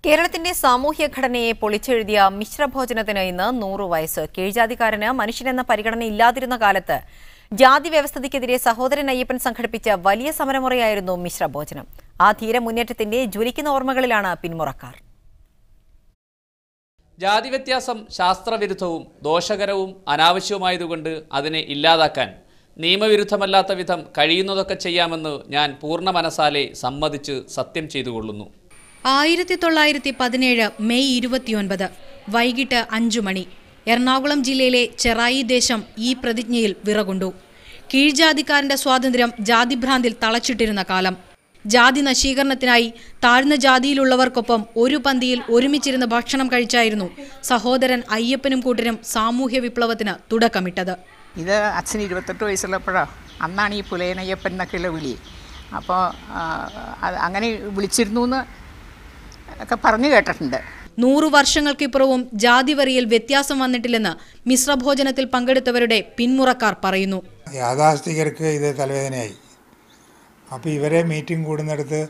കേരളത്തിന്റെ സാമൂഹ്യ ഘടനയെ പൊളിച്ചെഴുതിയ മിശ്രഭോജനത്തിന് ഇന്ന് 100 വയസ്സ്. കീഴ്ജാതിക്കാരന് മനുഷ്യനെന്ന പരിഗണന ഇല്ലാതിരുന്ന കാലത്ത് ജാതി വ്യവസ്ഥിതിക്കെതിരെ സഹോദരൻ അയ്യപ്പൻ സംഘടിപ്പിച്ച വലിയ സമരമുറയായിരുന്നു മിശ്രഭോജനം. ആ ധീര മുന്നേറ്റത്തിന്റെ ജ്വലിക്കുന്ന ഓർമ്മകളിലാണ് പിന്മുറക്കാർ. ജാതി വ്യത്യാസം ശാസ്ത്രവിരുദ്ധവും ദോഷകരവും അനാവശ്യവുമായതുകൊണ്ട് അതിനെ ഇല്ലാതാക്കാൻ നിയമവിരുദ്ധമല്ലാത്ത വിധം കഴിയുന്നതൊക്കെ ചെയ്യാമെന്ന് ഞാൻ പൂർണ്ണ മനസാലെ സമ്മതിച്ച് സത്യം ചെയ്തുകൊള്ളുന്നു. 1917 മെയ് 29 വൈകിട്ട് 5 മണി എറണാകുളം ജില്ലയിലെ ചെറായി ദേശം ഈ പ്രതിജ്ഞയിൽ വിറകൊണ്ടു. കീഴ്ജാതിക്കാരന്റെ സ്വാതന്ത്ര്യം ജാതിഭ്രാന്തിൽ തളച്ചിട്ടിരുന്ന കാലം. ജാതി നശീകരണത്തിനായി താഴ്ന്ന ജാതിയിലുള്ളവർക്കൊപ്പം ഒരു പന്തിയിൽ ഒരുമിച്ചിരുന്ന് ഭക്ഷണം കഴിച്ചായിരുന്നു സഹോദരൻ അയ്യപ്പനും കൂട്ടരും സാമൂഹ്യ വിപ്ലവത്തിന് തുടക്കമിട്ടത്. ഇത് അച്ഛന് 28 വയസ്സുള്ളപ്പോഴോ അന്നാണ് ഈ പുലയനയ്യപ്പൻ എന്നൊക്കെയുള്ള വിളി. അപ്പോൾ അങ്ങനെ വിളിച്ചിരുന്നു എന്ന് ഒക്കെ പറഞ്ഞു കേട്ടിട്ടുണ്ട്. 100 വർഷങ്ങൾക്കിപ്പുറവും ജാതിവെറിയിൽ വ്യത്യാസം വന്നിട്ടില്ലെന്ന് മിശ്രഭോജനത്തിൽ പങ്കെടുത്തവരുടെ പിന്മുറക്കാർ പറയുന്നു. യാഥാസ്ഥികർക്ക് ഇത് തലവേദനയായി. അപ്പോൾ ഇവരെ മീറ്റിംഗ് കൂടുന്നിടത്ത്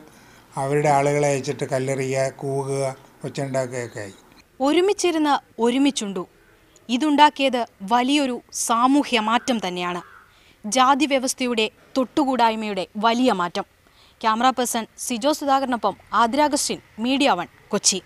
അവരുടെ ആളുകളെ അയച്ചിട്ട് കല്ലെറിയുക, കൂവുക, ഒച്ചുണ്ടാക്കുകയൊക്കെ ആയി. ഒരുമിച്ചിരുന്ന് ഒരുമിച്ചുണ്ടു. ഇതുണ്ടാക്കിയത് വലിയൊരു സാമൂഹ്യ മാറ്റം തന്നെയാണ്. ജാതി വ്യവസ്ഥയുടെ തൊട്ടുകൂടായ്മയുടെ വലിയ മാറ്റം. ക്യാമറ പേഴ്സൺ സിജോ സുധാകരനൊപ്പം ആതിര അഗസ്റ്റിൻ, മീഡിയ 1, കൊച്ചി.